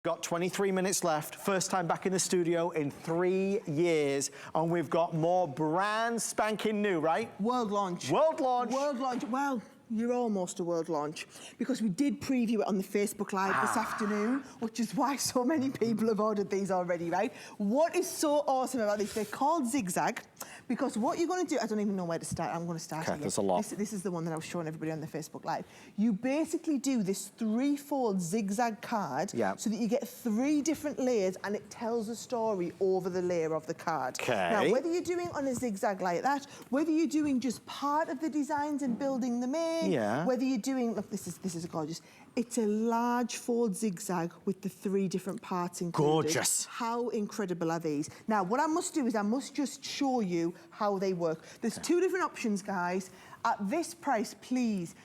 Got 23 minutes left, first time back in the studio in 3 years, and we've got more brand spanking new, right? World launch. World launch. World launch. Well, you're almost a world launch because we did preview it on the Facebook Live this afternoon, which is why so many people have ordered these already, right? What is so awesome about these? They're called Zigzag because what you're going to do, I don't even know where to start. I'm going to start here. There's a lot. This is the one that I was showing everybody on the Facebook Live. You basically do this threefold zigzag card so that you get 3 different layers and it tells a story over the layer of the card. Now, whether you're doing on a zigzag like that, whether you're doing just part of the designs and building them in, whether you're doing, look, this is gorgeous. It's a large fold zigzag with the 3 different parts included. Gorgeous. How incredible are these? Now, what I must do is I must just show you how they work. There's 2 different options, guys. At this price, please,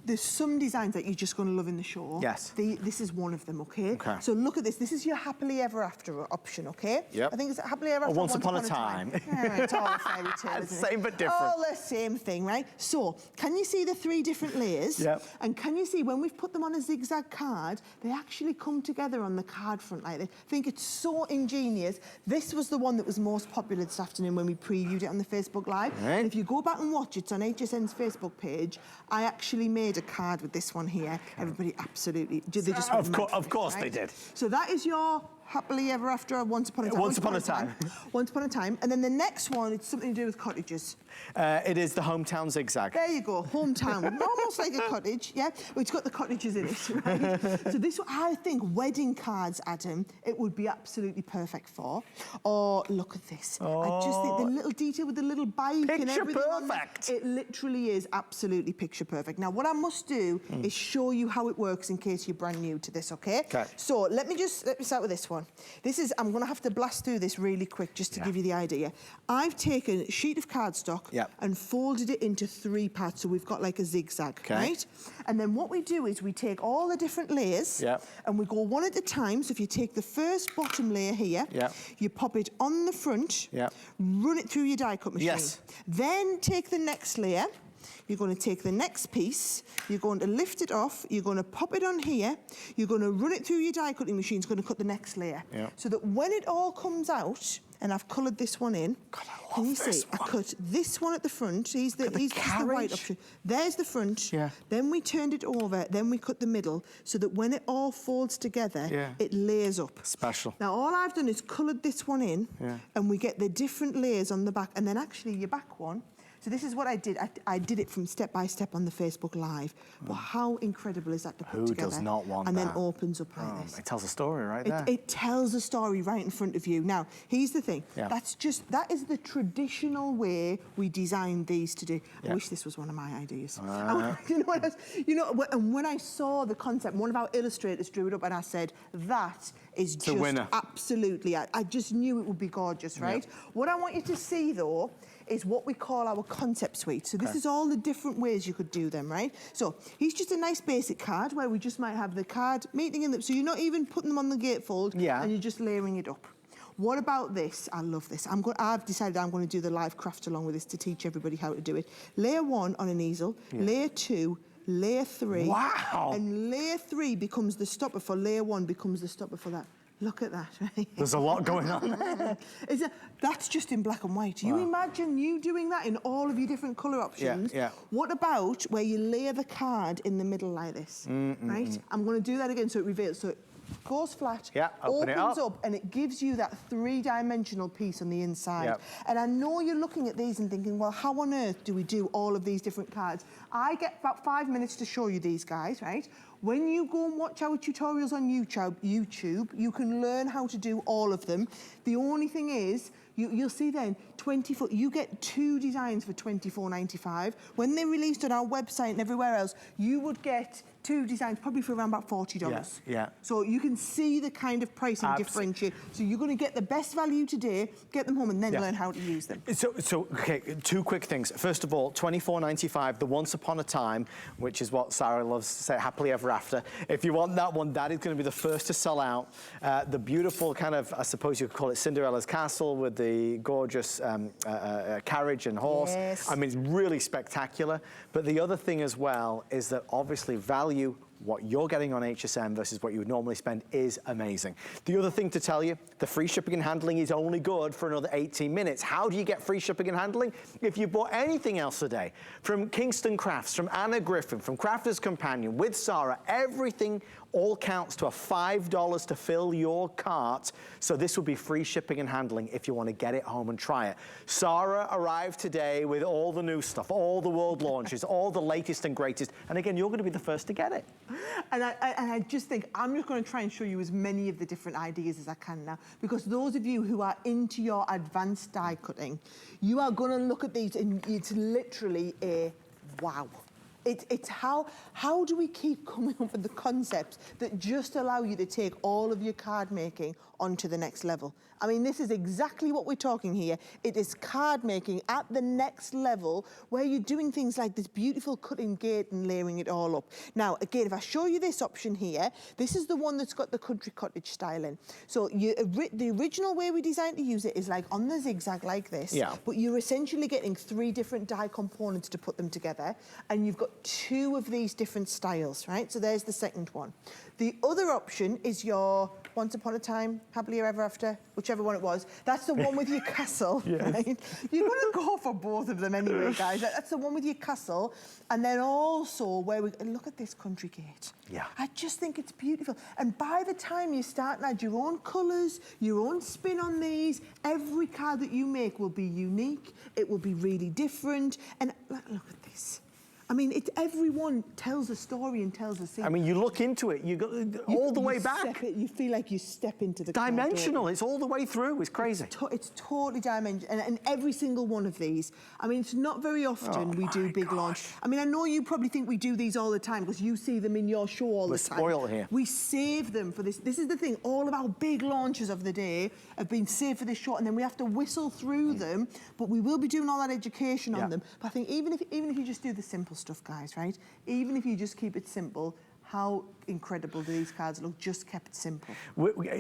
there's some designs that you're just going to love in the show. Yes. This is one of them, okay? So look at this. This is your happily ever after option, okay? Yep. I think it's happily ever after. Once upon a time. It's all a fairy tale, isn't it? Same but different. All the same thing, right? So, can you see the 3 different layers? Yep. And can you see when we've put them on a zigzag card, they actually come together on the card front like this? I think it's so ingenious. This was the one that was most popular this afternoon when we previewed it on the Facebook Live. And if you go back and watch it, it's on HSN's Facebook page. I actually made a card with this one here. Everybody absolutely, they just of course they did. So that is your happily ever after once upon a time. Once upon a time. Once upon a time. And then the next one, it's something to do with cottages. It is the hometown zigzag. There you go, hometown. Almost like a cottage, yeah? Well, it's got the cottages in it, right? So this one, I think wedding cards, Adam, it would be absolutely perfect for. Or look at this. I just think the little detail with the little bike and everything. Picture perfect. It literally is absolutely picture perfect. Now, what I must do is show you how it works in case you're brand new to this, okay? So let me start with this one. This is, I'm going to have to blast through this really quick just to give you the idea. I've taken a sheet of cardstock and folded it into 3 parts, so we've got like a zigzag, right? And then what we do is we take all the different layers and we go one at a time. So if you take the first bottom layer here, you pop it on the front, run it through your die cut machine. Then take the next layer. You're going to take the next piece, you're going to lift it off, you're going to pop it on here, you're going to run it through your die cutting machine, it's going to cut the next layer. So that when it all comes out, and I've coloured this one in, can you see? I cut this one at the front, he's the white option. There's the front, then we turned it over, then we cut the middle, so that when it all folds together, it layers up. Special. Now all I've done is coloured this one in, and we get the different layers on the back, and then actually your back one, so this is what I did. I did it from step by step on the Facebook Live. But how incredible is that to put together? Who does not want that? And then opens up like this. It tells a story right there. It tells a story right in front of you. Now, here's the thing. That is the traditional way we designed these to do. I wish this was one of my ideas. You know what else? You know, and when I saw the concept, one of our illustrators drew it up and I said, that is just absolutely, I just knew it would be gorgeous, right? What I want you to see though, is what we call our concept suite. So this is all the different ways you could do them, right? So here's just a nice basic card where we just might have the card meeting in them. So you're not even putting them on the gatefold and you're just layering it up. What about this? I love this. I've decided I'm going to do the live craft along with this to teach everybody how to do it. Layer 1 on an easel, layer 2, layer 3. Wow! And layer 3 becomes the stopper for layer 1, becomes the stopper for that. Look at that, right? There's a lot going on. That's just in black and white. You imagine you doing that in all of your different colour options. What about where you layer the card in the middle like this, right? I'm going to do that again so it reveals. So it goes flat, opens up, and it gives you that 3-dimensional piece on the inside. And I know you're looking at these and thinking, well, how on earth do we do all of these different cards? I get about 5 minutes to show you these guys, right? When you go and watch our tutorials on YouTube, you can learn how to do all of them. The only thing is, you'll see then, you get 2 designs for $24.95. When they're released on our website and everywhere else, you would get 2 designs probably for around about $40. So you can see the kind of pricing differentiate. So you're going to get the best value today, get them home, and then learn how to use them. So okay, 2 quick things. First of all, $24.95, the Once Upon a Time, which is what Sarah loves to say, happily ever after. If you want that one, that is going to be the first to sell out. The beautiful kind of, I suppose you could call it Cinderella's Castle with the gorgeous carriage and horse. I mean, it's really spectacular. But the other thing as well is that obviously value what you're getting on HSN versus what you would normally spend is amazing. The other thing to tell you, the free shipping and handling is only good for another 18 minutes. How do you get free shipping and handling? If you bought anything else today, from Kingston Crafts, from Anna Griffin, from Crafter's Companion, with Sarah, everything all counts to a $5 to fill your cart. So this will be free shipping and handling if you want to get it home and try it. Sarah arrived today with all the new stuff, all the world launches, all the latest and greatest. And again, you're going to be the first to get it. And I just think I'm just going to try and show you as many of the different ideas as I can now, because those of you who are into your advanced die cutting, you are going to look at these and it's literally a wow. It's how do we keep coming up with the concepts that just allow you to take all of your card making onto the next level? I mean, this is exactly what we're talking here. It is card making at the next level where you're doing things like this beautiful cutting gate and layering it all up. Now, again, if I show you this option here, this is the one that's got the country cottage styling. So the original way we designed to use it is like on the zigzag like this, but you're essentially getting 3 different die components to put them together, and you've got 2 of these different styles, right? So there's the second one. The other option is your Once Upon a Time, Happily Ever After, whichever one it was. That's the one with your castle, right? You're going to go for both of them anyway, guys. That's the one with your castle. And then also where we look at this country gate. Yeah. I just think it's beautiful. And by the time you start and add your own colours, your own spin on these, every card that you make will be unique. It will be really different. And look at this. I mean, everyone tells a story and tells a scene. I mean, you look into it, you go all the way back. You feel like you step into the dimensional. It's all the way through. It's crazy. It's totally dimensional. And every single one of these, I mean, it's not very often we do big launch. I mean, I know you probably think we do these all the time because you see them in your show all the time. We're spoiled here. We save them for this. This is the thing. All of our big launches of the day have been saved for this show, and then we have to whistle through them. But we will be doing all that education on them. But I think even if you just do the simple stuff, guys, right? Even if you just keep it simple, how incredible do these cards look, just kept simple.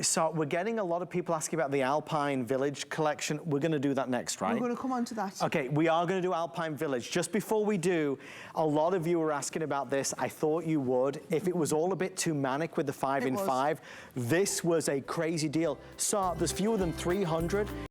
So we're getting a lot of people asking about the Alpine Village collection. We're going to do that next, right? We're going to come on to that. Okay, we are going to do Alpine Village. Just before we do, a lot of you were asking about this. I thought you would. If it was all a bit too manic with the 5 in 5, this was a crazy deal. So there's fewer than 300.